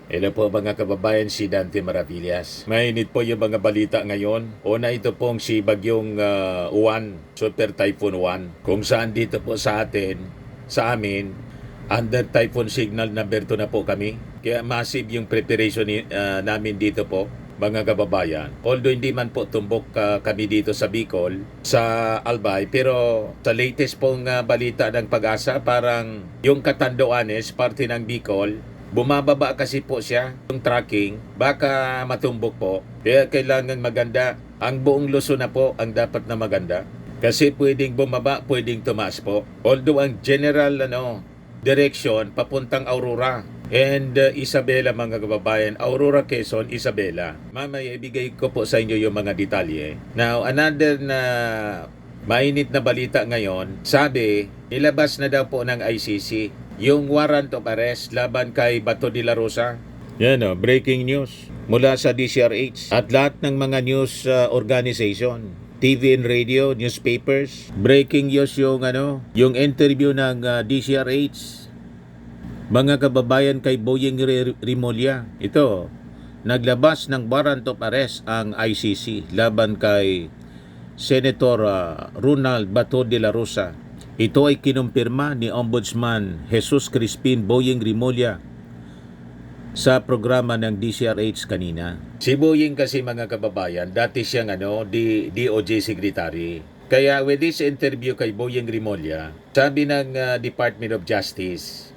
Hello po mga kababayan, si Dante Maravillas. Mainit po yung mga balita ngayon. Una ito pong si Bagyong Uwan, Super Typhoon Uwan. Kung saan dito po sa amin, under Typhoon Signal number 2 na po kami. Kaya massive yung preparation namin dito po, mga kababayan. Although hindi man po tumbok kami dito sa Bicol, sa Albay, pero sa latest pong balita ng Pag-asa, parang yung Catanduanes, parte ng Bicol, bumababa kasi po siya, yung tracking, baka matumbok po. Kaya kailangan maganda. Ang buong Luzon na po ang dapat na maganda. Kasi pwedeng bumaba, pwedeng tumaas po. Although ang general direction, papuntang Aurora and Isabela, mga kababayan. Aurora, Quezon, Isabela. Mamaya ibigay ko po sa inyo yung mga detalye. Now, another na mainit na balita ngayon, sabi, ilabas na daw po ng ICC yung warrant of arrest laban kay Bato de la Rosa. Yan breaking news mula sa DCRH at lahat ng mga news organization, TV and radio, newspapers. Breaking news yung interview ng DCRH, mga kababayan, kay Boyeng Rimulya. Ito, naglabas ng warrant of arrest ang ICC laban kay Senator Ronald Bato de la Rosa. Ito ay kinumpirma ni Ombudsman Jesus Crispin Boyeng Rimulya sa programa ng DCRH kanina. Si Boyeng kasi, mga kababayan, dati siyang DOJ Secretary. Kaya with this interview kay Boyeng Rimulya, sabi ng Department of Justice,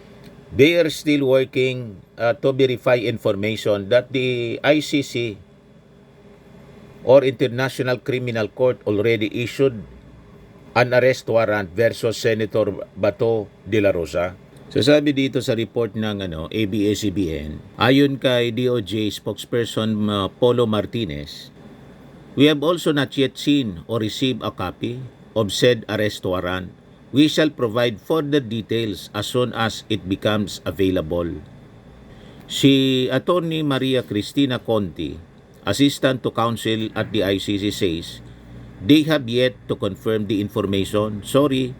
they are still working to verify information that the ICC or International Criminal Court already issued an arrest warrant versus Senator Bato de la Rosa. So sabi dito sa report ng ABS-CBN, ayon kay DOJ spokesperson Polo Martinez, we have also not yet seen or received a copy of said arrest warrant. We shall provide further details as soon as it becomes available. Si Attorney Maria Cristina Conti, Assistant to Counsel at the ICC, says they have yet to confirm the information. Sorry,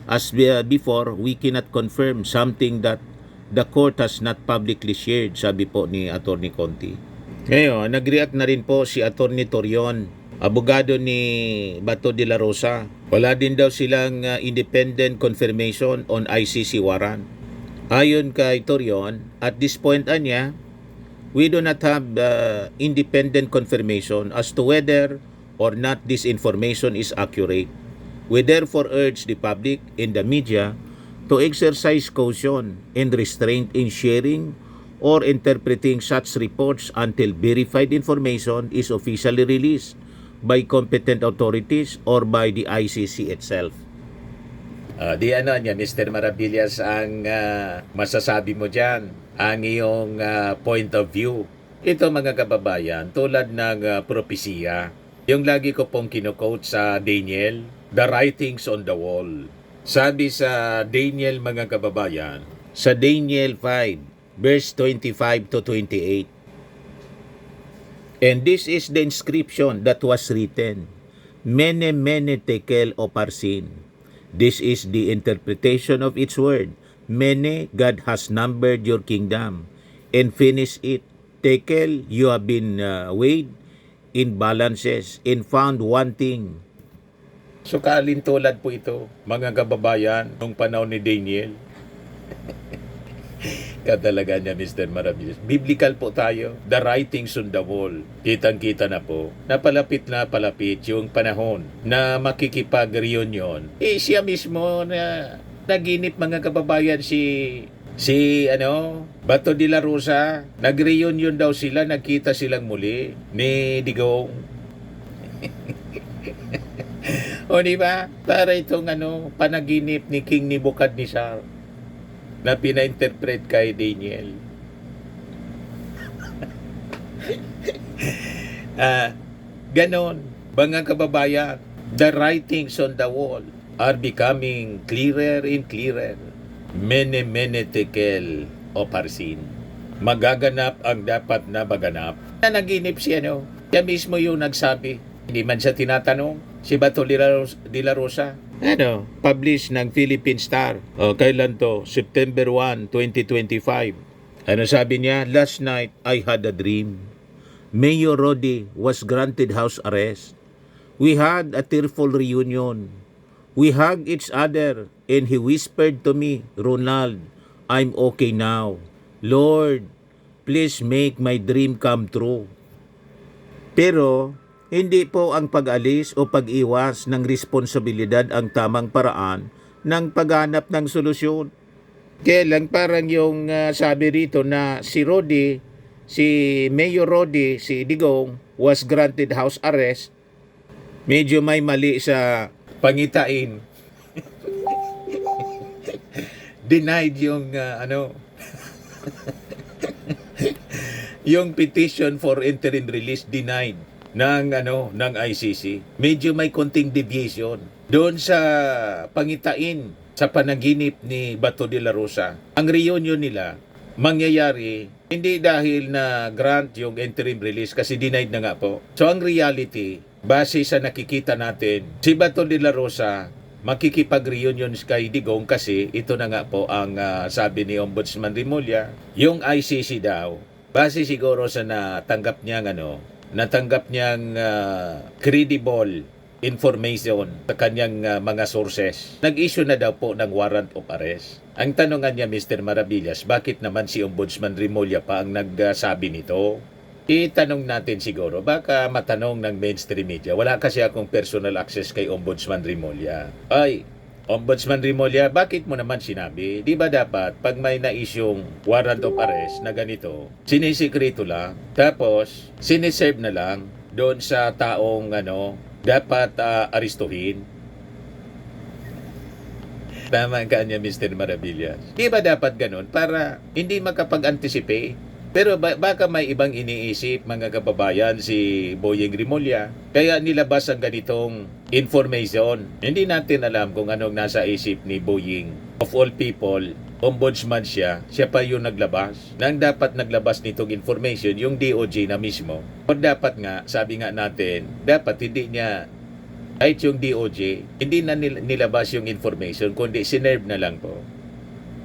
as before, we cannot confirm something that the court has not publicly shared, sabi po ni Attorney Conti. Ngayon, nag-react na rin po si Attorney Torion, abogado ni Bato de la Rosa. Wala din daw silang independent confirmation on ICC warrant. Ayon kay Torion, at this point we do not have independent confirmation as to whether or not this information is accurate. We therefore urge the public and the media to exercise caution and restraint in sharing or interpreting such reports until verified information is officially released by competent authorities or by the ICC itself. Mr. Maravillas, ang masasabi mo dyan, ang iyong point of view. Ito, mga kababayan, tulad ng propesya, yung lagi ko pong kino-quote sa Daniel, the writings on the wall. Sabi sa Daniel, mga kababayan, sa Daniel 5, verse 25 to 28, and this is the inscription that was written, Mene Mene Tekel Oparsin. This is the interpretation of its word. Mene, God has numbered your kingdom and finished it. Tekel, you have been weighed in balances and found wanting. So kalintulad po ito, mga kababayan, nung panahon ni Daniel. Katalaga niya, Mr. Maravillas. Biblical po tayo. The writings on the wall. Kitang-kita na po. Napalapit yung panahon na makikipag-reunion. Siya mismo na naginip, mga kababayan, si Bato de la Rosa. Nag-reunion daw sila, nagkita silang muli ni Digong. O diba? Para itong panaginip ni King Nebuchadnezzar na pina-interpret kay Daniel. Ganon, mga kababayan, the writings on the wall are becoming clearer and clearer. Mene Mene Tekel Oparsin. Magaganap ang dapat na maganap. Naginip siya, siya mismo yung nagsabi. Hindi man siya tinatanong. Si Bato de la Rosa, published ng Philippine Star. Kailan to? September 1, 2025. Ano sabi niya? Last night, I had a dream. Mayor Rodi was granted house arrest. We had a tearful reunion. We hugged each other and he whispered to me, Ronald, I'm okay now. Lord, please make my dream come true. Pero, hindi po ang pag-alis o pag-iwas ng responsibilidad ang tamang paraan ng paghanap ng solusyon. Kaya lang parang yung sabi rito na si Rodi, si Mayor Rodi, si Digong was granted house arrest. Medyo may mali sa pangitain. Denied yung yung petition for interim release denied ng ICC. Medyo may konting deviation doon sa pangitain sa panaginip ni Bato de la Rosa. Ang reunion nila mangyayari hindi dahil na grant yung interim release kasi denied na nga po. So ang reality, base sa nakikita natin, si Bato de la Rosa makikipag-reunion kay Digong kasi ito na nga po ang sabi ni Ombudsman Rimulya, yung ICC daw, base siguro sa natanggap niyang credible information sa kanyang mga sources. Nag-issue na daw po ng warrant of arrest. Ang tanongan niya, Mr. Maravillas, bakit naman si Ombudsman Rimulya pa ang nagsabi nito? Itanong natin siguro, baka matanong ng mainstream media. Wala kasi akong personal access kay Ombudsman Rimulya. Ay, Ombudsman Rimulya, bakit mo naman sinabi? Di ba dapat pag may na-issue'ng warrant of arrest na ganito, sinisikreto lang, tapos siniserve na lang doon sa taong dapat aristuhin? Tama ka niya, Mr. Maravillas. Di ba dapat ganun para hindi makapag-anticipate? Pero baka may ibang iniisip mga kababayan si Boyeng Rimulya kaya nilabas ang ganitong information. Hindi natin alam kung anong nasa isip ni Boyeng. Of all people, ombudsman siya pa yung naglabas. Nang dapat naglabas nitong information yung DOJ na mismo. O dapat nga, sabi nga natin, dapat hindi niya kahit yung DOJ, hindi na nilabas yung information kundi sinerve na lang po.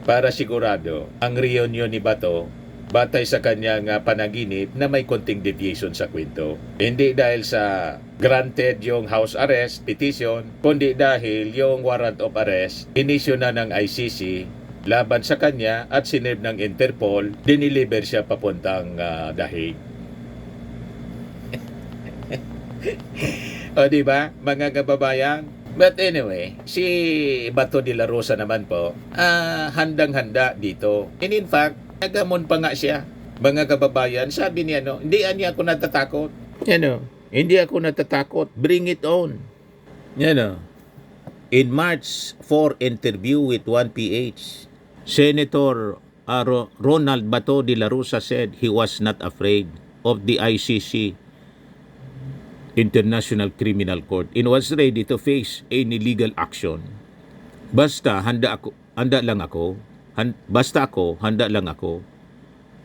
Para sigurado, ang reunion ni Bato batay sa kanyang panaginip na may konting deviation sa kwento. Hindi dahil sa granted yung house arrest petition, kundi dahil yung warrant of arrest inisyu na ng ICC laban sa kanya at sinerve ng Interpol, diniliver siya papuntang Dahig. O diba, mga kababayan? But anyway, si Bato de la Rosa naman po, handang-handa dito. And in fact, nagamon pa nga siya. Mga kababayan, sabi niya, hindi ako natatakot. Hindi ako natatakot. Bring it on. In March 4 interview with 1PH, Senator Ronald Bato de la Rosa said he was not afraid of the ICC, International Criminal Court, and was ready to face any legal action. Basta handa lang ako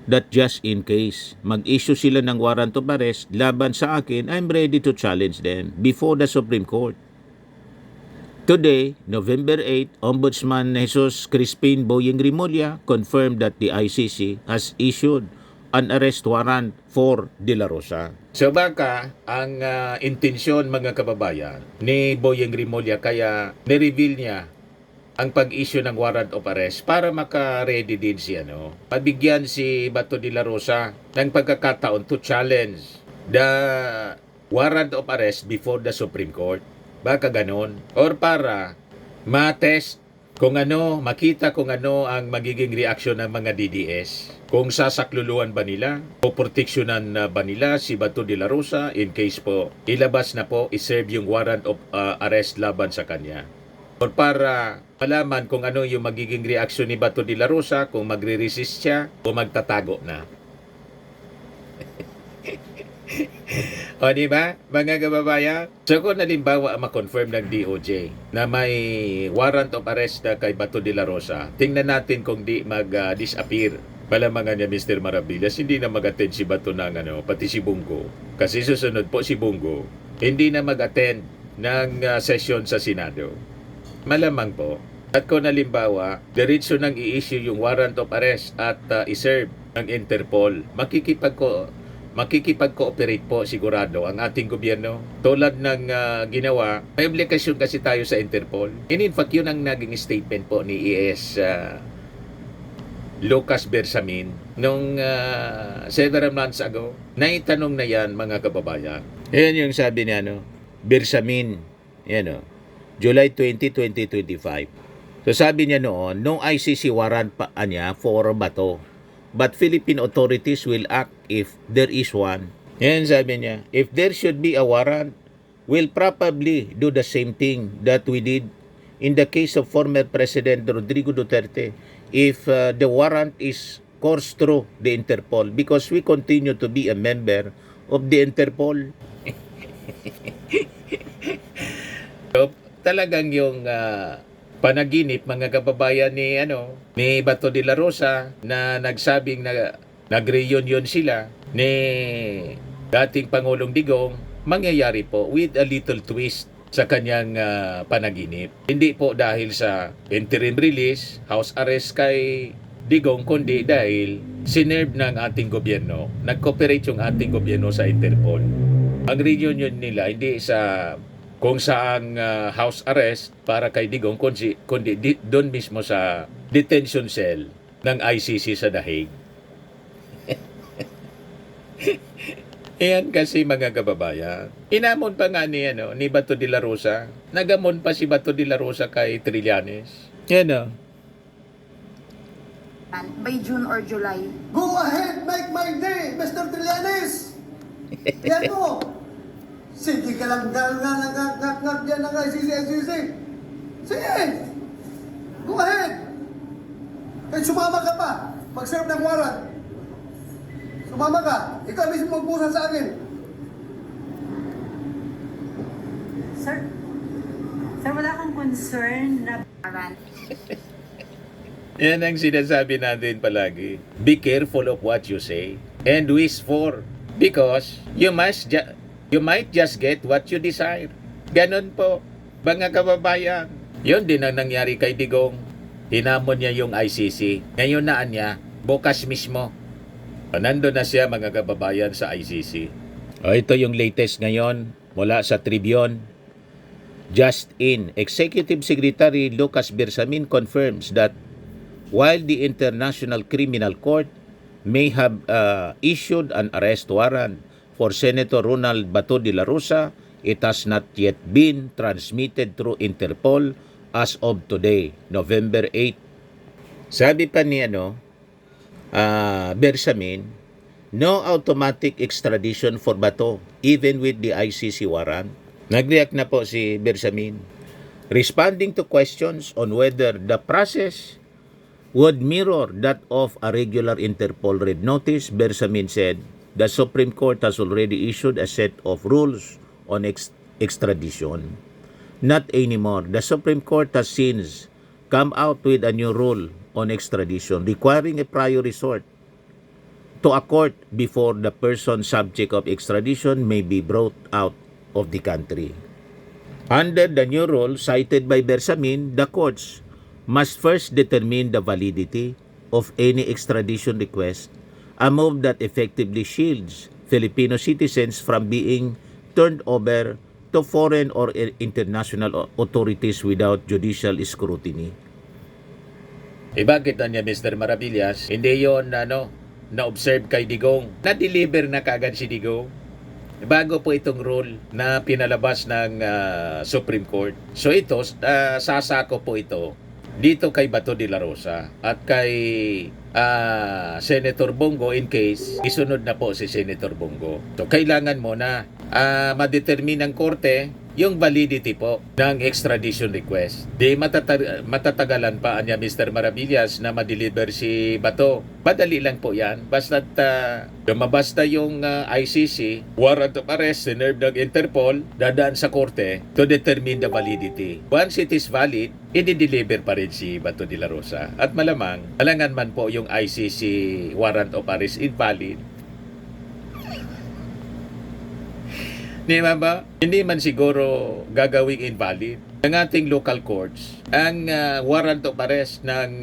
that just in case mag-issue sila ng warrant of arrest laban sa akin, I'm ready to challenge them before the Supreme Court. Today, November 8, Ombudsman Jesus Crispin Boyeng Rimulya confirmed that the ICC has issued an arrest warrant for De La Rosa. So baka ang intensyon mga kababayan ni Boyeng Rimulya kaya ni-reveal niya ang pag-issue ng warrant of arrest para maka-ready din siya, pabigyan si Bato de la Rosa ng pagkakataon to challenge the warrant of arrest before the Supreme Court. Baka ganon. Or para ma-test kung makita kung ang magiging reaksyon ng mga DDS. Kung sasakluluan ba nila o proteksyonan ba nila si Bato de la Rosa in case po ilabas na po, iserve yung warrant of arrest laban sa kanya. Or para malaman kung yung magiging reaksyon ni Bato de la Rosa, kung magre-resist siya o magtatago na. O diba, mga kababayan? So kung halimbawa ma-confirm ng DOJ na may warrant of arrest na kay Bato de la Rosa, tingnan natin kung di mag-disappear. Palamangan niya, Mr. Maravillas, hindi na mag-attend si Bato ng pati si Bungo. Kasi susunod po si Bungo, hindi na mag-attend ng session sa Senado. Malamang po. At kung halimbawa, diretso nang i-issue yung warrant of arrest at iserve ng Interpol. Makikipag-cooperate po sigurado ang ating gobyerno. Tulad ng ginawa, may oblikasyon kasi tayo sa Interpol. And in fact, yun ang naging statement po ni ES Lucas Bersamin nung several months ago. Naitanong na yan mga kababayan. Yan yung sabi niya, Bersamin, yan July 20, 2025. So sabi niya noon, no ICC warrant pa niya for Bato. But Philippine authorities will act if there is one. Yan sabi niya, if there should be a warrant, we'll probably do the same thing that we did in the case of former President Rodrigo Duterte. If the warrant is coursed through the Interpol, because we continue to be a member of the Interpol. So, talagang yung panaginip mga kababayan ni Bato de la Rosa na nagsabing na nag-reunion sila ni dating Pangulong Digong, mangyayari po with a little twist sa kanyang panaginip. Hindi po dahil sa interim release, house arrest kay Digong, kundi dahil sinerve ng ating gobyerno, nag-cooperate yung ating gobyerno sa Interpol. Ang reunion nila hindi sa kung saan house arrest para kay Digong, kundi doon mismo sa detention cell ng ICC sa The Hague. Ayan kasi mga kababayan. Inamon pa nga ni Bato de la Rosa. Nagamon pa si Bato de la Rosa kay Trillanes. Yan by June or July. Go ahead, make my day, Mr. Trillanes! Yan mo! Sige ka lang nangangak dyan ng ICC. Sige! Go ahead! Kahit sumama ka pa, mag-serve ng warrant. Sumama ka, ikaw mismo magpusa sa akin. Sir, wala kang concern na warrant. Yan ang sinasabi natin palagi. Be careful of what you say and wish for, because you might just get what you desire. Ganon po, mga kababayan. Yun din ang nangyari kay Digong. Hinamon niya yung ICC. Ngayon naan niya, bukas mismo. Nandun na siya mga kababayan sa ICC. Ito yung latest ngayon mula sa Tribune. Just in, Executive Secretary Lucas Bersamin confirms that while the International Criminal Court may have issued an arrest warrant for Senator Ronald Bato de la Rosa, it has not yet been transmitted through Interpol as of today, November 8. Sabi pa ni Bersamin, no automatic extradition for Bato even with the ICC warrant. Nag-react na po si Bersamin. Responding to questions on whether the process would mirror that of a regular Interpol red notice, Bersamin said, the Supreme Court has already issued a set of rules on extradition. Not anymore. The Supreme Court has since come out with a new rule on extradition requiring a prior resort to a court before the person subject of extradition may be brought out of the country. Under the new rule cited by Bersamin, the courts must first determine the validity of any extradition request, a move that effectively shields Filipino citizens from being turned over to foreign or international authorities without judicial scrutiny. Bakit niya Mr. Maravillas? Hindi yon na-observe kay Digong. Na-deliver na kagad si Digong bago po itong rule na pinalabas ng Supreme Court. So ito, sasako po ito dito kay Bato de la Rosa at kay Senator Bongo in case isunod na po si Senator Bongo. So kailangan mo na madetermine ng korte yung validity po ng extradition request. Di matatagalan pa niya Mr. Maravillas na ma-deliver si Bato. Madali lang po yan. Basta't lumabas na yung ICC, warrant of arrest, sinerve ng Interpol, dadaan sa korte to determine the validity. Once it is valid, i-deliver pa rin si Bato de la Rosa. At malamang, alangan man po yung ICC warrant of arrest invalid, di ba? Hindi man siguro gagawing invalid ng ating local courts ang warrant of arrest ng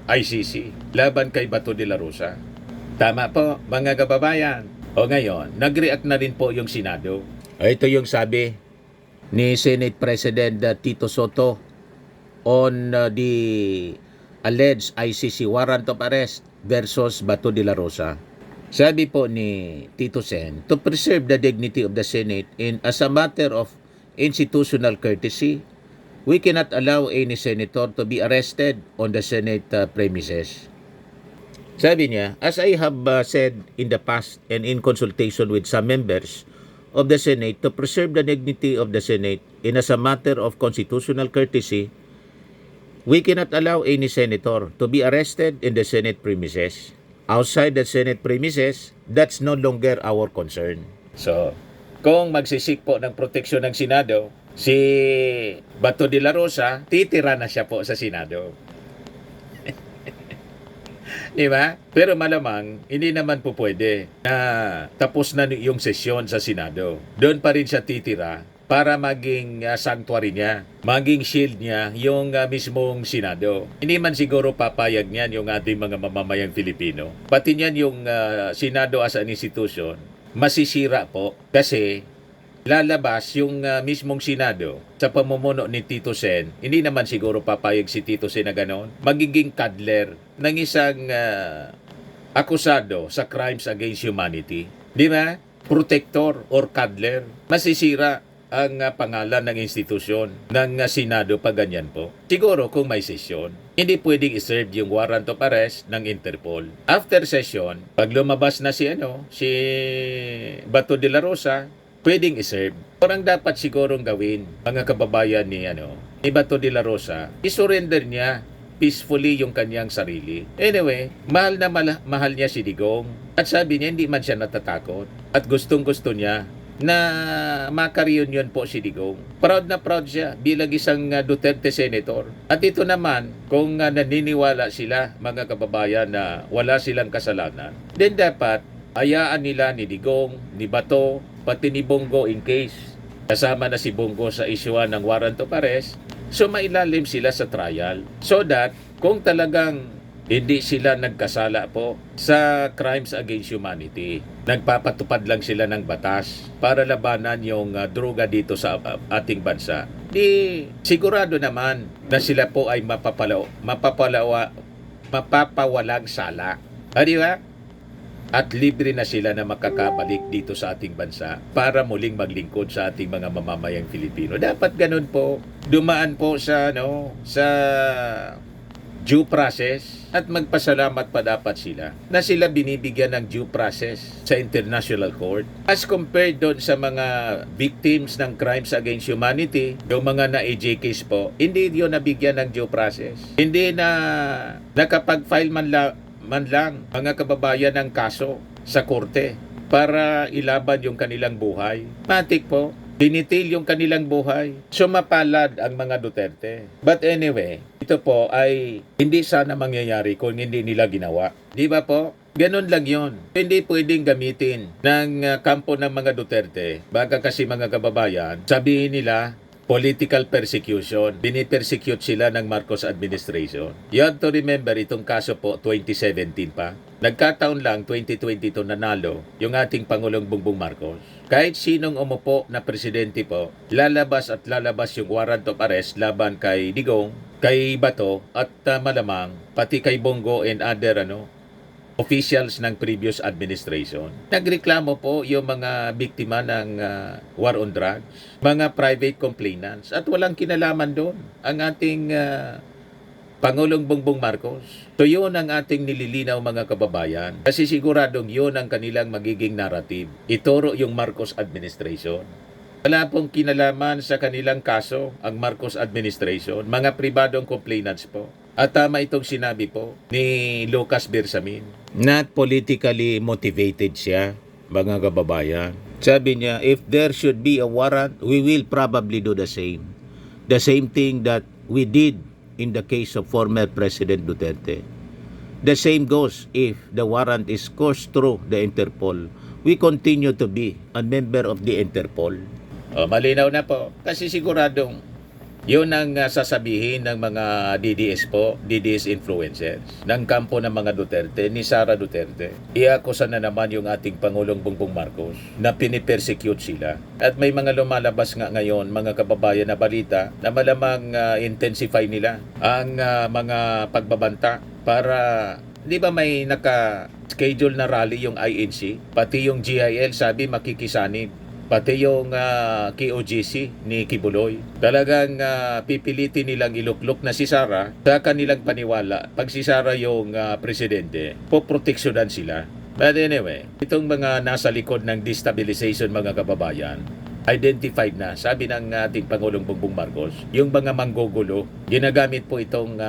ICC laban kay Bato de la Rosa. Tama po, mga kababayan. O ngayon, nag-react na rin po yung Senado. Ito yung sabi ni Senate President Tito Soto on the alleged ICC warrant of arrest versus Bato de la Rosa. Sabi po ni Tito Sen, to preserve the dignity of the Senate in as a matter of institutional courtesy, we cannot allow any senator to be arrested on the Senate premises. Sabi niya, as I have said in the past and in consultation with some members of the Senate, to preserve the dignity of the Senate in as a matter of constitutional courtesy, we cannot allow any senator to be arrested in the Senate premises. Outside the Senate premises, that's no longer our concern. So, kung magsisik po ng proteksyon ng Senado, si Bato de la Rosa, titira na siya po sa Senado. Di ba? Pero malamang, hindi naman po pwede na tapos na yung sesyon sa Senado. Doon pa rin siya titira para maging sanctuary niya, maging shield niya yung mismong Senado. Hindi man siguro papayag niyan yung ating mga mamamayang Filipino. Pati niyan yung Senado as an institution, masisira po kasi lalabas yung mismong Senado sa pamumuno ni Tito Sen. Hindi naman siguro papayag si Tito Sen na gano'n. Magiging cuddler ng isang akusado sa crimes against humanity. Di ba? Protector or cuddler. Masisira ang pangalan ng institusyon ng Senado pag ganyan po. Siguro kung may sesyon, hindi pwedeng iserve yung warrant of arrest ng Interpol. After session, pag lumabas na si Bato de la Rosa, pwedeng iserve. Parang dapat sigurong gawin, mga kababayan ni Bato de la Rosa, isurrender niya peacefully yung kanyang sarili. Anyway, mahal na mahal niya si Digong. At sabi niya, hindi man siya natatakot. At gustong-gusto niya na maka-reunion po si Digong. Proud na proud siya bilang isang Duterte senator. At ito naman, kung naniniwala sila, mga kababayan, na wala silang kasalanan, then dapat hayaan nila ni Digong, ni Bato, pati ni Bongo in case kasama na si Bongo sa isyuan ng warrant of arrest, so mailalim sila sa trial. So that, kung talagang hindi sila nagkasala po sa crimes against humanity, nagpapatupad lang sila ng batas para labanan yung droga dito sa ating bansa, di sigurado naman na sila po ay mapapawalang sala. Di ba? At libre na sila na makakabalik dito sa ating bansa para muling maglingkod sa ating mga mamamayang Filipino. Dapat ganun po. Dumaan po sa due process at magpasalamat pa dapat sila na sila binibigyan ng due process sa International Court as compared doon sa mga victims ng crimes against humanity, yung mga na-AJ case po, hindi yun nabigyan ng due process. Hindi na nakapag-file man lang mga kababayan ng kaso sa korte para ilaban yung kanilang buhay. Matik po, dinitil yung kanilang buhay. Sumapalad ang mga Duterte. But anyway, ito po ay hindi sana mangyayari kung hindi nila ginawa. Di ba po? Ganun lang yon. Hindi pwedeng gamitin ng kampo ng mga Duterte. Baka kasi mga kababayan, sabihin nila, political persecution. Binipersecute sila ng Marcos administration. You have to remember, itong kaso po, 2017 pa. Nagkataon lang, 2022 nanalo yung ating Pangulong Bongbong Marcos. Kahit sinong umupo na presidente po, lalabas yung warrant of arrest laban kay Digong, kay Bato, at malamang pati kay Bongo and other officials ng previous administration. Nagreklamo po yung mga biktima ng war on drugs, mga private complainants, at walang kinalaman doon ang ating Pangulong Bongbong Marcos. So yun ang ating nililinaw, mga kababayan, kasi siguradong yun ang kanilang magiging narrative. Ituro yung Marcos administration. Wala pong kinalaman sa kanilang kaso ang Marcos administration, mga pribadong complainants po. At tama itong sinabi po ni Lucas Bersamin. Not politically motivated siya, mga kababayan. Sabi niya, if there should be a warrant, we will probably do the same. The same thing that we did in the case of former President Duterte. The same goes if the warrant is coursed through the Interpol. We continue to be a member of the Interpol. Malinaw na po. Kasi siguradong Yun ang sasabihin ng mga DDS po, DDS influencers ng kampo ng mga Duterte, ni Sara Duterte. Iakusa na naman yung ating Pangulong Bongbong Marcos na pinipersecute sila. At may mga lumalabas nga ngayon, mga kababayan na balita, na malamang intensify nila ang mga pagbabanta para, di ba may naka-schedule na rally yung INC, pati yung GIL sabi makikisanib, pati yung KOGC ni Kibuloy. Talagang pipilitin nilang iluklok na si Sara sa kanilang paniwala. Pag si Sara yung presidente, poproteksyonan sila. But anyway, itong mga nasa likod ng destabilization mga kababayan, identified na, sabi ng ating Pangulong Bongbong Marcos, yung mga manggugulo, ginagamit po itong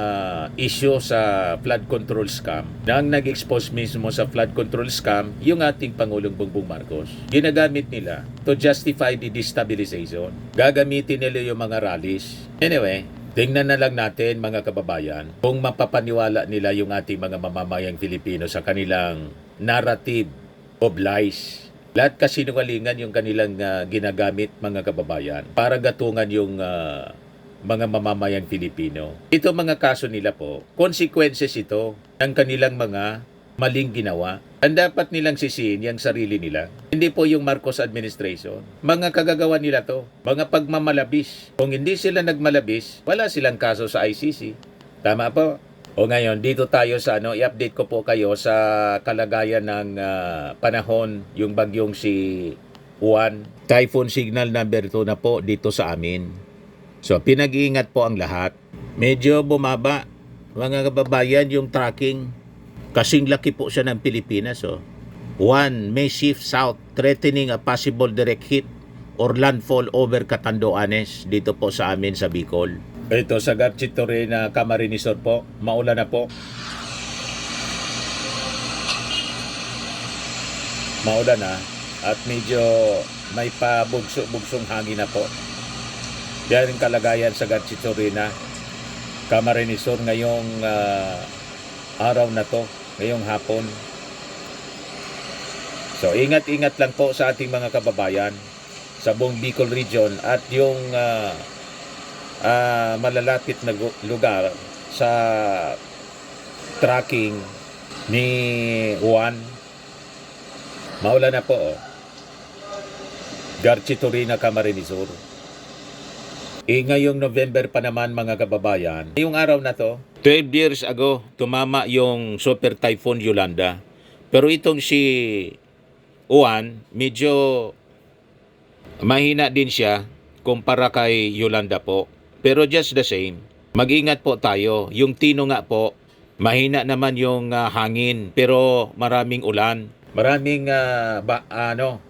issue sa flood control scam. Nang nag-expose mismo sa flood control scam, yung ating Pangulong Bongbong Marcos, ginagamit nila to justify the destabilization. Gagamitin nila yung mga rallies. Anyway, tingnan na lang natin mga kababayan kung mapapaniwala nila yung ating mga mamamayang Filipino sa kanilang narrative of lies. Lahat kasinungalingan yung kanilang ginagamit mga kababayan para gatungan yung mga mamamayang Filipino. Ito mga kaso nila po, consequences ito ng kanilang mga maling ginawa. Ang dapat nilang sisihin yung sarili nila. Hindi po yung Marcos administration. Mga kagagawa nila to, mga pagmamalabis. Kung hindi sila nagmalabis, wala silang kaso sa ICC. Tama po? O ngayon, dito tayo sa i-update ko po kayo sa kalagayan ng panahon, yung bagyong si Juan. Typhoon signal number 2 na po dito sa amin. So, pinag-iingat po ang lahat. Medyo bumaba, mga kababayan, yung tracking. Kasing laki po siya ng Pilipinas. Oh. Juan may shift south, threatening a possible direct hit or landfall over Catanduanes dito po sa amin sa Bicol. Ito sa Garchitore na Camarinesor po, maulan na po. Maulan na at medyo may pabugso-bugsong hangin na po. Yan ang kalagayan sa Garchitore na Camarinesor ngayong araw na to, ngayong hapon. So ingat-ingat lang po sa ating mga kababayan sa buong Bicol region at yung malalapit na lugar sa tracking ni Juan. Maulan na po. Garchitorena Camarinesor. Ngayong November pa naman mga kababayan. Yung araw na to, 12 years ago, tumama yung Super Typhoon Yolanda. Pero itong si Juan, medyo mahina din siya kumpara kay Yolanda po. Pero just the same, mag-ingat po tayo. Yung Tino nga po, mahina naman yung hangin pero maraming ulan. Maraming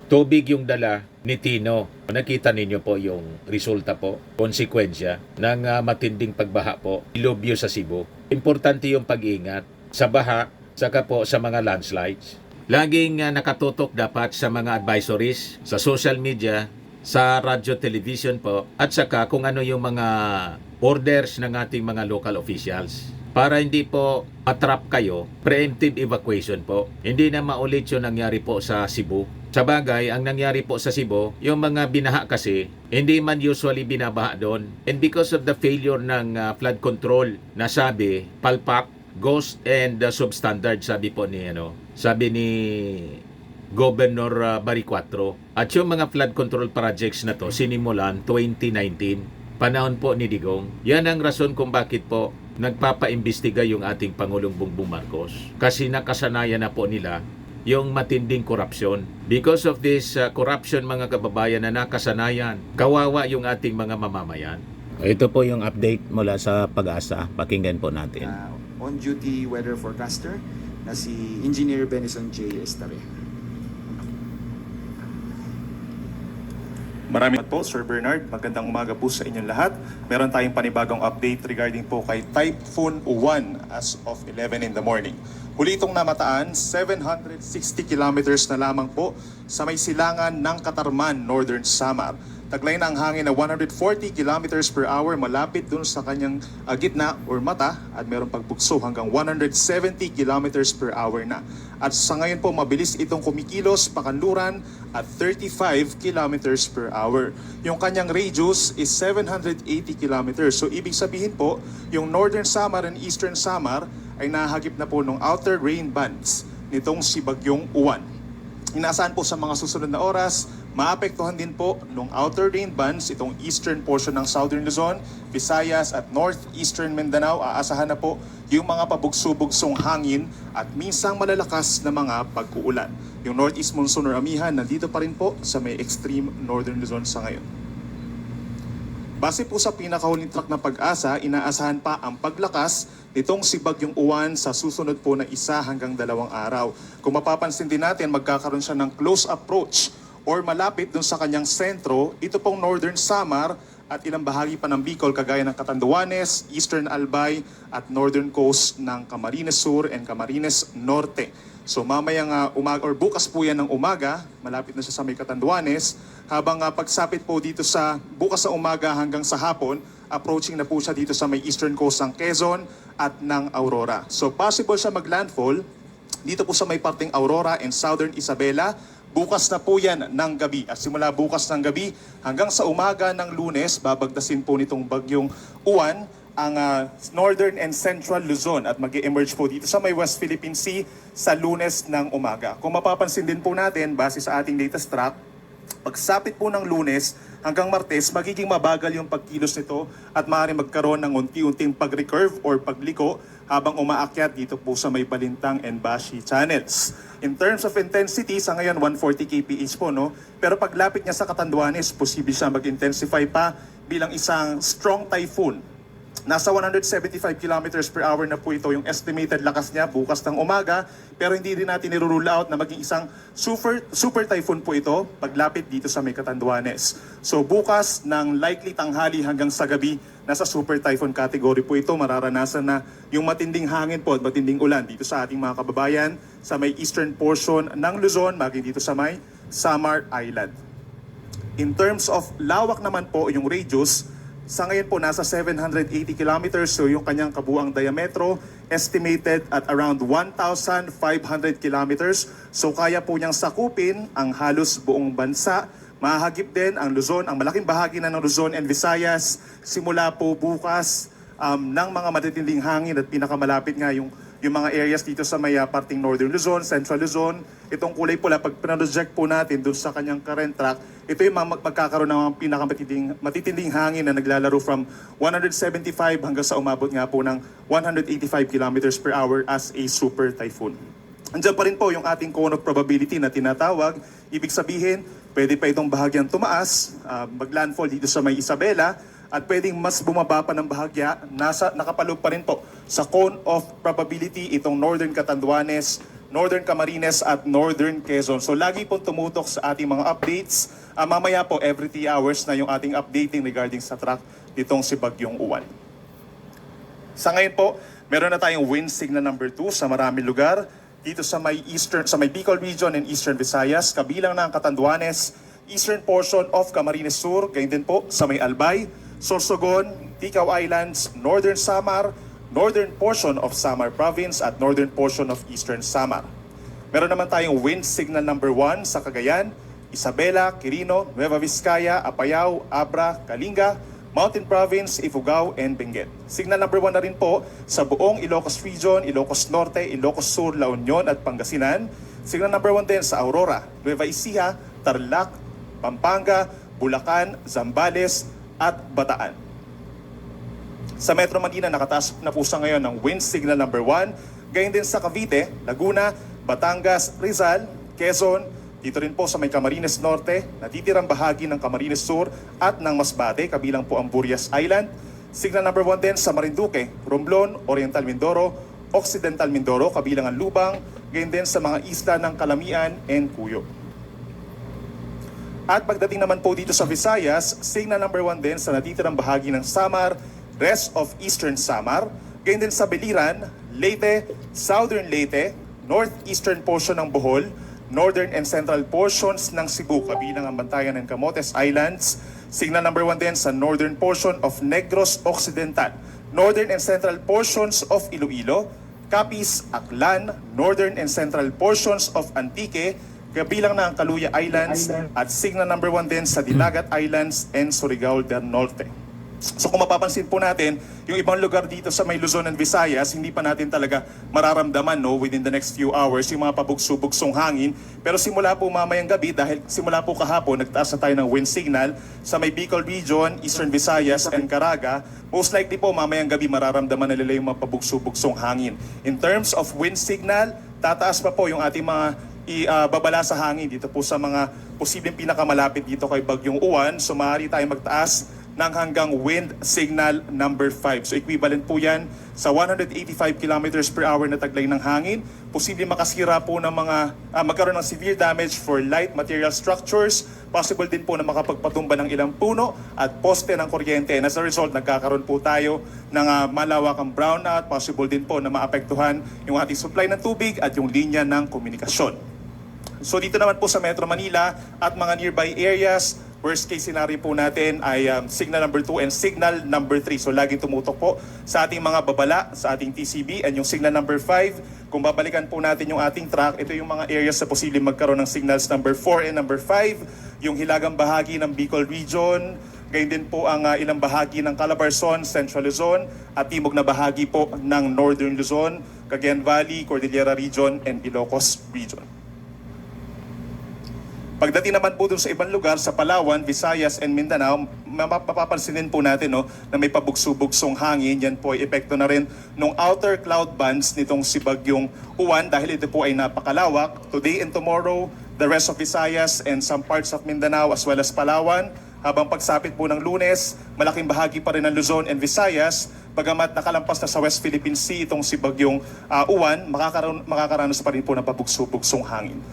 tubig yung dala ni Tino. Nakita ninyo po yung resulta po, konsekwensya ng matinding pagbaha po, dilubyo sa Cebu. Importante yung pag-ingat sa baha, saka po sa mga landslides. Laging nakatutok dapat sa mga advisories, sa social media, sa radyo, television po, at saka kung ano yung mga orders ng ating mga local officials. Para hindi po matrap kayo, preemptive evacuation po. Hindi na maulit yung nangyari po sa Cebu. Sa bagay, ang nangyari po sa Cebu, yung mga binaha kasi, hindi man usually binabaha doon. And because of the failure ng flood control, nasabi, palpak, ghost, and substandard, sabi po ni, sabi ni Governor Baricuatro. At yung mga flood control projects na to sinimulan 2019, panahon po ni Digong. Yan ang rason kung bakit po nagpapaimbestiga yung ating Pangulong Bongbong Marcos. Kasi nakasanayan na po nila yung matinding korupsyon. Because of this corruption mga kababayan na nakasanayan, kawawa yung ating mga mamamayan. Ito po yung update mula sa Pag-asa. Pakinggan po natin. On-duty weather forecaster na si Engineer Benison J. Estare. Maraming po, Sir Bernard. Magandang umaga po sa inyong lahat. Meron tayong panibagong update regarding po kay Typhoon Juan as of 11 in the morning. Huli itong namataan, 760 kilometers na lamang po sa may silangan ng Katarman, Northern Samar. taglay na ang hangin na 140 kilometers per hour malapit dun sa kanyang gitna or mata at meron pagbugso hanggang 170 kilometers per hour na. At sa ngayon po mabilis itong kumikilos pakanluran at 35 kilometers per hour. Yung kanyang radius is 780 kilometers. So ibig sabihin po, yung Northern Samar and Eastern Samar ay nahagip na po ng outer rain bands nitong si Bagyong Uwan. Inaasahan po sa mga susunod na oras, maapektuhan din po ng outer rain bands itong eastern portion ng Southern Luzon, Visayas at Northeastern Mindanao. Aasahan na po yung mga pabugso-bugsong hangin at minsang malalakas na mga pag-uulan. Yung Northeast Monsoon or Amihan nandito pa rin po sa may extreme Northern Luzon sa ngayon. Base po sa pinakahuling track na pag-asa, inaasahan pa ang paglakas nitong si Bagyong Uwan sa susunod po na 1 hanggang 2 araw. Kung mapapansin din natin, magkakaroon siya ng close approach or malapit dun sa kanyang sentro, ito pong Northern Samar at ilang bahagi pa ng Bicol kagaya ng Catanduanes, Eastern Albay at Northern Coast ng Camarines Sur and Camarines Norte. So mamayang umaga or bukas po yan ng umaga, malapit na siya sa may Catanduanes, habang pagsapit po dito sa bukas sa umaga hanggang sa hapon, approaching na po siya dito sa may eastern coast ng Quezon at ng Aurora. So possible siya maglandfall dito po sa may parteng Aurora and Southern Isabela. Bukas na po yan ng gabi. At simula bukas ng gabi hanggang sa umaga ng Lunes, babagdasin po nitong Bagyong Uwan ang Northern and Central Luzon at mag-emerge po dito sa may West Philippine Sea sa Lunes ng umaga. Kung mapapansin din po natin, base sa ating latest track, pagsapit po ng Lunes hanggang Martes, magiging mabagal yung pagkilos nito at maaaring magkaroon ng unti-unting pag-recurve or pagliko habang umaakyat dito po sa may Balintang and Bashi channels. In terms of intensity, sa ngayon 140 kph po, no? Pero paglapit niya sa Catanduanes, posible siya mag-intensify pa bilang isang strong typhoon. Nasa 175 kilometers per hour na po ito yung estimated lakas niya bukas ng umaga, pero hindi rin natin nirule out na maging isang super typhoon po ito paglapit dito sa may Catanduanes. So bukas ng likely tanghali hanggang sa gabi, nasa super typhoon category po ito. Mararanasan na yung matinding hangin po at matinding ulan dito sa ating mga kababayan sa may eastern portion ng Luzon, maging dito sa may Samar Island. In terms of lawak naman po yung radius, sa ngayon po nasa 780 kilometers, so yung kanyang kabuang diametro estimated at around 1,500 kilometers. So kaya po niyang sakupin ang halos buong bansa. Mahagip din ang Luzon, ang malaking bahagi na ng Luzon and Visayas simula po bukas ng mga matitinding hangin at pinakamalapit nga yung mga areas dito sa may parting Northern Luzon, Central Luzon. Itong kulay pula, pag pinroject po natin doon sa kanyang current track, ito yung magkakaroon ng mga pinakamatitinding hangin na naglalaro from 175 hanggang sa umabot nga po ng 185 kilometers per hour as a super typhoon. Andiyan pa rin po yung ating cone of probability na tinatawag. Ibig sabihin, pwede pa itong bahagyang tumaas, maglandfall dito sa may Isabela, at pwedeng mas bumaba pa ng bahagya, nakapaloob pa rin po sa cone of probability itong Northern Catanduanes, Northern Camarines at Northern Quezon. So lagi pong tumutok sa ating mga updates. Mamaya po every 3 hours na yung ating updating regarding sa track nitong si Bagyong Uwan. Sa ngayon po, meron na tayong wind signal number 2 sa maraming lugar dito sa may Bicol region and Eastern Visayas, kabilang na ang Catanduanes, eastern portion of Camarines Sur, gayon din po sa may Albay, Sorsogon, Ticao Islands, Northern Samar, northern portion of Samar Province at northern portion of Eastern Samar. Meron naman tayong wind signal number 1 sa Cagayan, Isabela, Quirino, Nueva Vizcaya, Apayao, Abra, Kalinga, Mountain Province, Ifugao, and Benguet. Signal number 1 na rin po sa buong Ilocos Region, Ilocos Norte, Ilocos Sur, La Union at Pangasinan. Signal number 1 din sa Aurora, Nueva Ecija, Tarlac, Pampanga, Bulacan, Zambales, at Bataan. Sa Metro Manila, nakataas na po sa ngayon ng wind signal number 1. Gayon din sa Cavite, Laguna, Batangas, Rizal, Quezon, dito rin po sa may Camarines Norte, natitirang bahagi ng Camarines Sur at ng Masbate, kabilang po ang Burias Island. Signal number 1 din sa Marinduque, Romblon, Oriental Mindoro, Occidental Mindoro, kabilang ang Lubang, gayon din sa mga isla ng Calamian and Cuyo. At pagdating naman po dito sa Visayas, signal number 1 din sa natitirang bahagi ng Samar, rest of Eastern Samar, gayon din sa Beliran, Leyte, Southern Leyte, northeastern portion ng Bohol, northern and central portions ng Cebu, kabilang ang Bantayan and Camotes Islands, Signal number 1 din sa northern portion of Negros Occidental, northern and central portions of Iloilo, Capiz, Aklan, northern and central portions of Antique, kabilang na ang Caluya Islands, at signal number 1 din sa Dinagat Islands and Surigao del Norte. So kung mapapansin po natin, yung ibang lugar dito sa may Luzon and Visayas, hindi pa natin talaga mararamdaman within the next few hours yung mga pabugso-bugsong hangin. Pero simula po mamayang gabi, dahil simula po kahapon, nagtaas na tayo ng wind signal sa may Bicol Region, Eastern Visayas, and Caraga. Most likely po mamayang gabi mararamdaman na nila yung mga pabugso-bugsong hangin. In terms of wind signal, tataas pa po yung ating mga babala sa hangin dito po sa mga posibleng pinakamalapit dito kay Bagyong Uwan. So maaari tayong magtaas ng hanggang wind signal number 5. So equivalent po yan sa 185 kilometers per hour na taglay ng hangin. Posibleng makasira po ng magkaroon ng severe damage for light material structures. Possible din po na makapagpatumba ng ilang puno at poste ng kuryente. And as a result, nagkakaroon po tayo ng malawakang brownout. Possible din po na maapektuhan yung ating supply ng tubig at yung linya ng komunikasyon. So dito naman po sa Metro Manila at mga nearby areas, worst case scenario po natin ay signal number 2 and signal number 3. So laging tumutok po sa ating mga babala, sa ating TCB, and yung signal number 5. Kung babalikan po natin yung ating track, ito yung mga areas na posibleng magkaroon ng signals number 4 and number 5. Yung hilagang bahagi ng Bicol Region, gayon din po ang ilang bahagi ng Calabarzon, Central Luzon, at timog na bahagi po ng Northern Luzon, Cagayan Valley, Cordillera Region, and Ilocos Region. Pagdating naman po dun sa ibang lugar, sa Palawan, Visayas, and Mindanao, mapapansin din po natin na may pabugso-bugsong hangin. Yan po ay epekto na rin ng outer cloud bands nitong si Bagyong Uwan dahil ito po ay napakalawak. Today and tomorrow, the rest of Visayas and some parts of Mindanao as well as Palawan. Habang pagsapit po ng Lunes, malaking bahagi pa rin ng Luzon and Visayas. Bagamat nakalampas na sa West Philippine Sea itong si Bagyong Uwan, makakaranas pa rin po ng pabugso-bugsong hangin.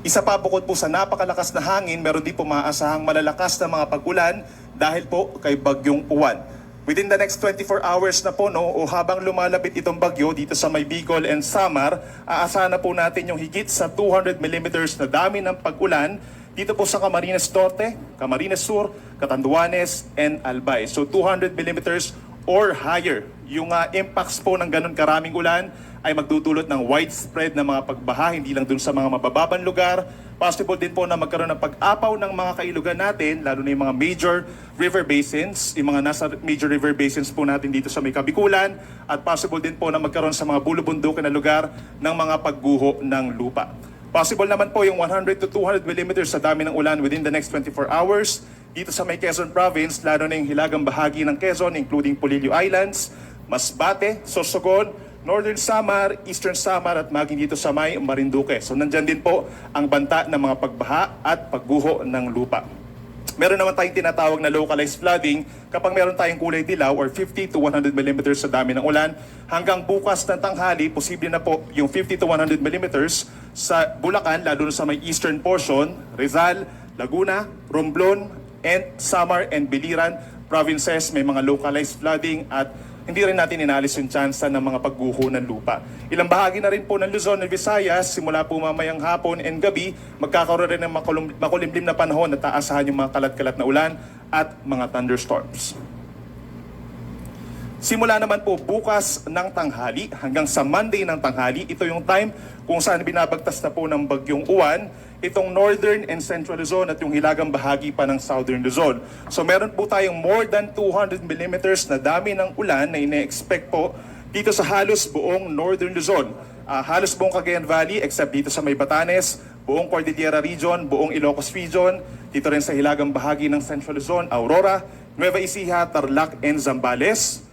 Isa pa bukod po sa napakalakas na hangin, meron din po maaasahang malalakas na mga pag-ulan dahil po kay Bagyong Uwan. Within the next 24 hours na po o habang lumalapit itong bagyo dito sa may Bicol and Samar, aasahan na po natin yung higit sa 200 millimeters na dami ng pag-ulan dito po sa Camarines Norte, Camarines Sur, Catanduanes, and Albay. So 200 millimeters or higher. Yung impacts po ng ganun karaming ulan ay magdudulot ng widespread na mga pagbaha, hindi lang dun sa mga mabababang lugar. Possible din po na magkaroon ng pag-apaw ng mga kailugan natin, lalo na yung mga major river basins, yung mga nasa major river basins po natin dito sa may Kabikulan, at possible din po na magkaroon sa mga bulubundukin na lugar ng mga pagguho ng lupa. Possible naman po yung 100 to 200 millimeters sa dami ng ulan within the next 24 hours dito sa may Quezon Province, lalo na yung hilagang bahagi ng Quezon, including Polillo Islands, Masbate, Sorsogon, Northern Samar, Eastern Samar, at maging dito sa may Marinduque. So nandyan din po ang banta ng mga pagbaha at pagguho ng lupa. Meron naman tayong tinatawag na localized flooding kapag meron tayong kulay dilaw or 50 to 100 millimeters sa dami ng ulan. Hanggang bukas ng tanghali, posible na po yung 50 to 100 millimeters sa Bulacan, lalo na sa may eastern portion, Rizal, Laguna, Romblon, and Samar and Biliran provinces. May mga localized flooding at hindi rin natin inalis yung tsansa ng mga pagguho ng lupa. Ilang bahagi na rin po ng Luzon at Visayas, simula po mamayang hapon and gabi, magkakaroon rin ng makulimlim na panahon at taasahan yung mga kalat-kalat na ulan at mga thunderstorms. Simula naman po bukas ng tanghali hanggang sa Monday ng tanghali, ito yung time kung saan binabagtas na po ng Bagyong Uwan itong Northern and Central Luzon at yung hilagang bahagi pa ng Southern Luzon. So meron po tayong more than 200 millimeters na dami ng ulan na ine-expect po dito sa halos buong Northern Luzon. Halos buong Cagayan Valley except dito sa may Batanes, buong Cordillera Region, buong Ilocos Region, dito rin sa hilagang bahagi ng Central Luzon, Aurora, Nueva Ecija, Tarlac, and Zambales.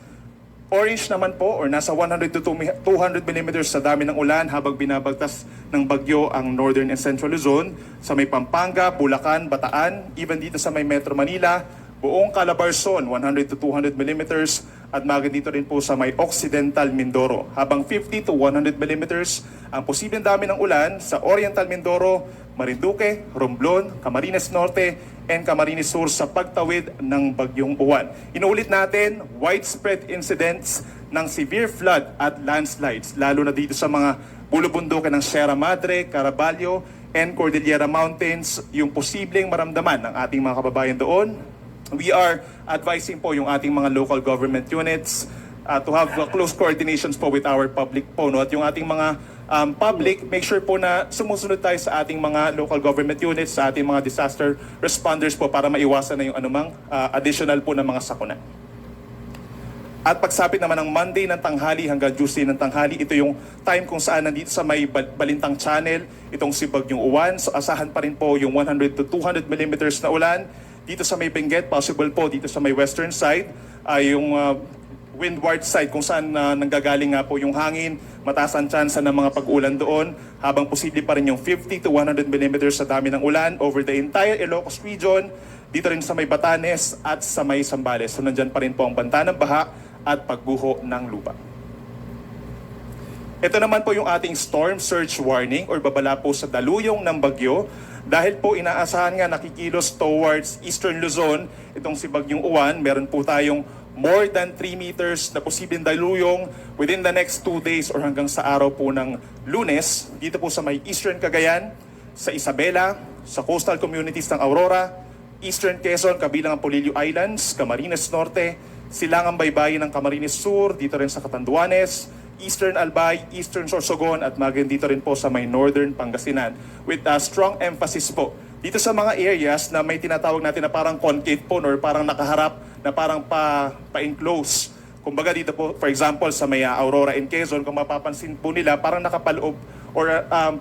Orange naman po or nasa 100 to 200 millimeters sa dami ng ulan habang binabagtas ng bagyo ang Northern and Central Luzon sa may Pampanga, Bulacan, Bataan, even dito sa may Metro Manila, buong Calabarzon 100 to 200 millimeters at maging dito rin po sa may Occidental Mindoro. Habang 50 to 100 millimeters ang posibleng dami ng ulan sa Oriental Mindoro, Marinduque, Romblon, Camarines Norte, and Camarines Sur sa pagtawid ng Bagyong Uwan. Inuulit natin, widespread incidents ng severe flood at landslides, lalo na dito sa mga bulubundukin ng Sierra Madre, Caraballo, and Cordillera Mountains yung posibleng maramdaman ng ating mga kababayan doon. We are advising po yung ating mga local government units to have close coordinations po with our public po. No? At yung ating mga public, make sure po na sumusunod tayo sa ating mga local government units, sa ating mga disaster responders po para maiwasan na yung anumang additional po na mga sakuna. At pagsapit naman ng Monday ng tanghali hanggang Tuesday ng tanghali, ito yung time kung saan nandito sa may Balintang Channel, itong si Bagyong Uwan. So asahan pa rin po yung 100 to 200 millimeters na ulan. Dito sa may Benguet, possible po dito sa may western side, yung windward side kung saan nanggagaling nga po yung hangin, mataas ang tsansa ng mga pag-ulan doon, habang posible pa rin yung 50 to 100 millimeters sa dami ng ulan over the entire Ilocos region, dito rin sa may Batanes at sa may Zambales. So nandyan pa rin po ang banta ng baha at pagguho ng lupa. Ito naman po yung ating storm surge warning or babala po sa daluyong ng bagyo. Dahil po inaasahan nga nakikilos towards Eastern Luzon, itong si Bagyong Uwan, meron po tayong more than 3 meters na posibleng daluyong within the next 2 days or hanggang sa araw po ng Lunes, dito po sa may Eastern Cagayan, sa Isabela, sa coastal communities ng Aurora, Eastern Quezon, kabilang ang Polillo Islands, Camarines Norte, Silangang Baybayin ng Camarines Sur, dito rin sa Catanduanes, Eastern Albay, Eastern Sorsogon at maging dito rin po sa may Northern Pangasinan with a strong emphasis po dito sa mga areas na may tinatawag natin na parang concave po or parang nakaharap na parang pa-enclose. Kumbaga dito po, for example, sa may Aurora and Quezon, kung mapapansin po nila, parang nakapaloob or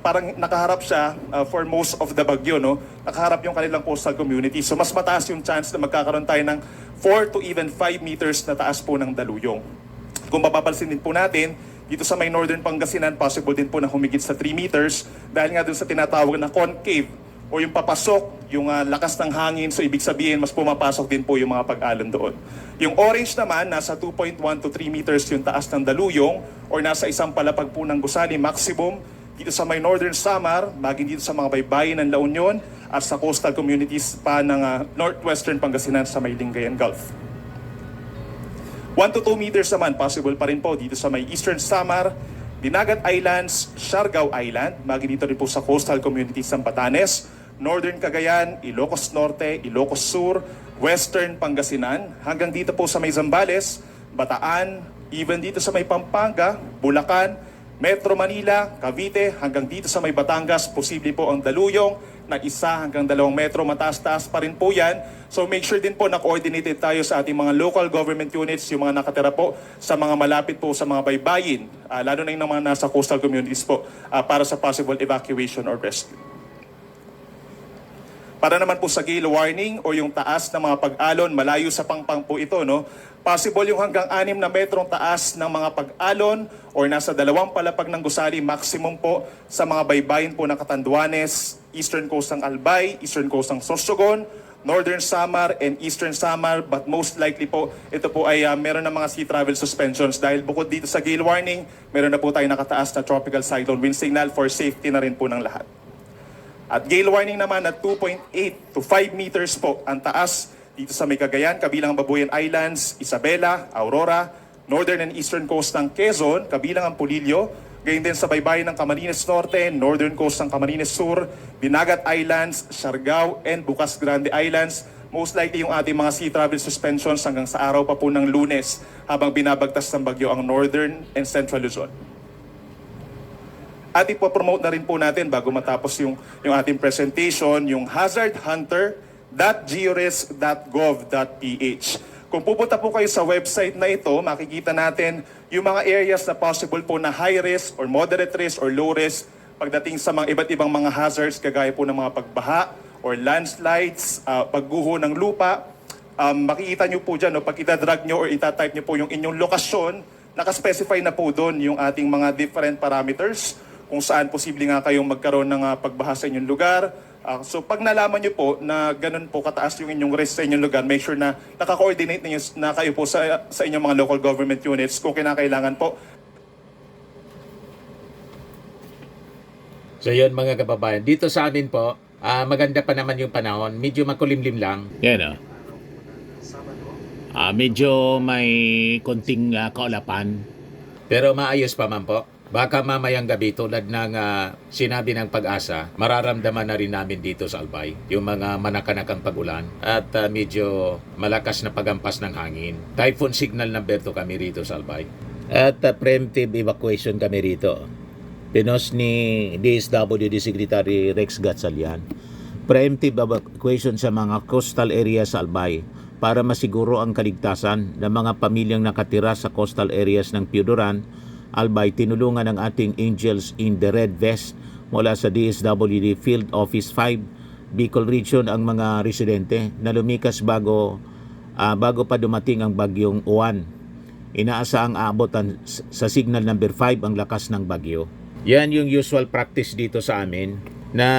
parang nakaharap siya for most of the bagyo, no? Nakaharap yung kanilang coastal community. So mas mataas yung chance na magkakaroon tayo ng 4 to even 5 meters na taas po ng daluyong. Kung mapapansin din po natin, dito sa may Northern Pangasinan, possible din po na humigit sa 3 meters dahil nga dun sa tinatawag na concave o yung papasok, yung lakas ng hangin. So ibig sabihin, mas pumapasok din po yung mga pag-alon doon. Yung orange naman, nasa 2.1 to 3 meters yung taas ng daluyong or nasa isang palapag po ng gusali maximum dito sa may Northern Samar, maging dito sa mga baybayin ng La Union at sa coastal communities pa ng Northwestern Pangasinan sa may Lingayen Gulf. 1 to 2 meters naman, possible pa rin po dito sa may Eastern Samar, Dinagat Islands, Siargao Island, maging dito rin po sa coastal communities ng Batanes, Northern Cagayan, Ilocos Norte, Ilocos Sur, Western Pangasinan, hanggang dito po sa may Zambales, Bataan, even dito sa may Pampanga, Bulacan, Metro Manila, Cavite, hanggang dito sa may Batangas, posible po ang daluyong na 1 hanggang 2 metro, mataas-taas pa rin po yan. So make sure din po na coordinated tayo sa ating mga local government units, yung mga nakatira po sa mga malapit po sa mga baybayin, lalo na yung mga nasa coastal communities po, para sa possible evacuation or rescue. Para naman po sa gale warning o yung taas ng mga pag-alon, malayo sa pangpang po ito, no? Possible yung hanggang 6 na metrong taas ng mga pag-alon or nasa 2 palapag ng gusali, maximum po sa mga baybayin po ng Catanduanes, Eastern Coast ng Albay, Eastern Coast ng Sorsogon, Northern Samar and Eastern Samar, but most likely po ito po ay meron ng mga sea travel suspensions dahil bukod dito sa gale warning, meron na po tayo nakataas na tropical cyclone wind signal for safety na rin po ng lahat. At gale warning naman at 2.8 to 5 meters po ang taas dito sa may Cagayan, kabilang ang Babuyan Islands, Isabela, Aurora, Northern and Eastern Coast ng Quezon, kabilang ang Polillo, gayon din sa baybayin ng Camarines Norte, Northern Coast ng Camarines Sur, Dinagat Islands, Siargao, and Bukas Grande Islands. Most likely yung ating mga sea travel suspensions hanggang sa araw pa po ng Lunes habang binabagtas ng bagyo ang Northern and Central Luzon. At ipopromote na rin po natin bago matapos yung ating presentation, yung hazardhunter.gores.gov.ph. Kung pupunta po kayo sa website na ito, makikita natin yung mga areas na possible po na high risk or moderate risk or low risk pagdating sa mga iba't ibang mga hazards kagaya po ng mga pagbaha or landslides, pagguho ng lupa. Makikita nyo po dyan, no, pag itadrag nyo or itatype nyo po yung inyong lokasyon, nakaspecify na po doon yung ating mga different parameters kung saan posible nga kayong magkaroon ng pagbaha sa inyong lugar. So pag nalaman nyo po na ganun po kataas yung inyong risk sa inyong lugar, make sure na naka-coordinate ninyo na kayo po sa inyong mga local government units kung kinakailangan po. So yun mga kababayan, dito sa amin po, maganda pa naman yung panahon, medyo makulimlim lang. Yan o. Medyo may konting kaulapan. Pero maayos pa man po. Baka mamayang gabi tulad ng sinabi ng Pag-asa, mararamdaman na rin namin dito sa Albay yung mga manakanakang pag-ulan at medyo malakas na pagampas ng hangin. Typhoon signal number 2 kami rito sa Albay. At preemptive evacuation kami rito. Pinos ni DSWD Secretary Rex Gatchalian. Preemptive evacuation sa mga coastal areas sa Albay para masiguro ang kaligtasan ng mga pamilyang nakatira sa coastal areas ng Piuduran, Albay. Tinulungan ng ating Angels in the Red Vest mula sa DSWD Field Office 5, Bicol Region ang mga residente na lumikas bago pa dumating ang bagyong Uwan. Inaasahang aabotan sa signal number 5 ang lakas ng bagyo. Yan yung usual practice dito sa amin na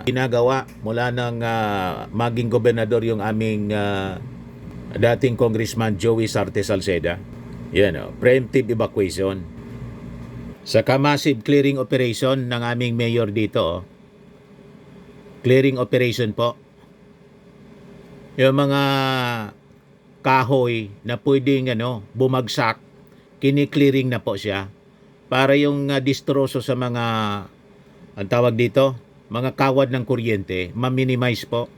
ginagawa mula ng maging gobernador yung aming dating Congressman Joey Sarte Salceda. Yan preemptive evacuation. Saka massive clearing operation ng aming mayor dito. Clearing operation po. Yung mga kahoy na pwedeng bumagsak, kini-clearing na po siya para yung distroso sa mga ang tawag dito, mga kawad ng kuryente, ma-minimize po.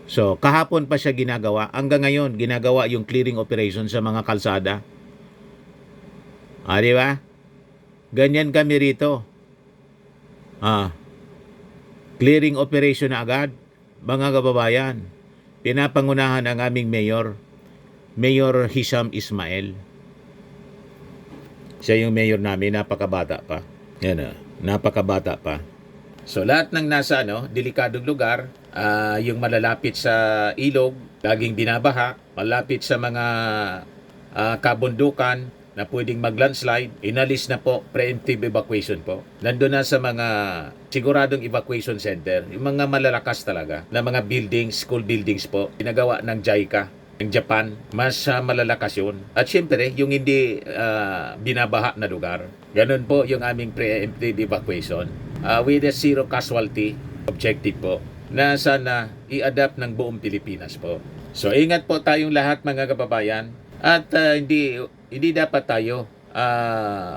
So, kahapon pa siya ginagawa. Hanggang ngayon, ginagawa yung clearing operation sa mga kalsada. Di ba? Ganyan kami rito. Clearing operation na agad, mga kababayan. Pinapangunahan ang aming mayor, Mayor Hisham Ismail. Siya yung mayor namin, napakabata pa. Yan napakabata pa. So lahat ng nasa delikadong lugar, yung malalapit sa ilog, laging binabaha, malapit sa mga kabundukan na pwedeng mag-landslide, inalis na po, preemptive evacuation po. Nandun na sa mga siguradong evacuation center, yung mga malalakas talaga, na mga buildings, school buildings po, ginagawa ng JICA, ng Japan, mas malalakas yun. At syempre, yung hindi binabaha na lugar, ganun po yung aming preemptive evacuation. With a zero casualty objective po, na sana i-adapt ng buong Pilipinas po. So ingat po tayong lahat mga kababayan, at hindi dapat tayo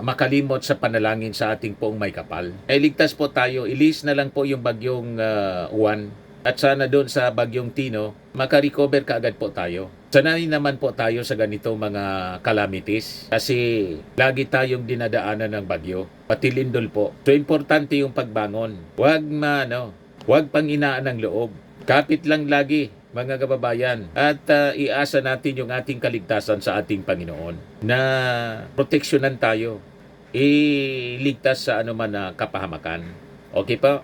makalimot sa panalangin sa ating poong may kapal. Ligtas po tayo, ilis na lang po yung bagyong Uwan, at sana doon sa bagyong Tino, makarecover kaagad po tayo. Sanay naman po tayo sa ganitong mga calamities kasi lagi tayong dinadaanan ng bagyo, pati lindol po. So importante yung pagbangon. Huwag panginaan ng loob. Kapit lang lagi mga kababayan, at iasa natin yung ating kaligtasan sa ating Panginoon na proteksyonan tayo, iligtas sa anuman na kapahamakan. Okay po?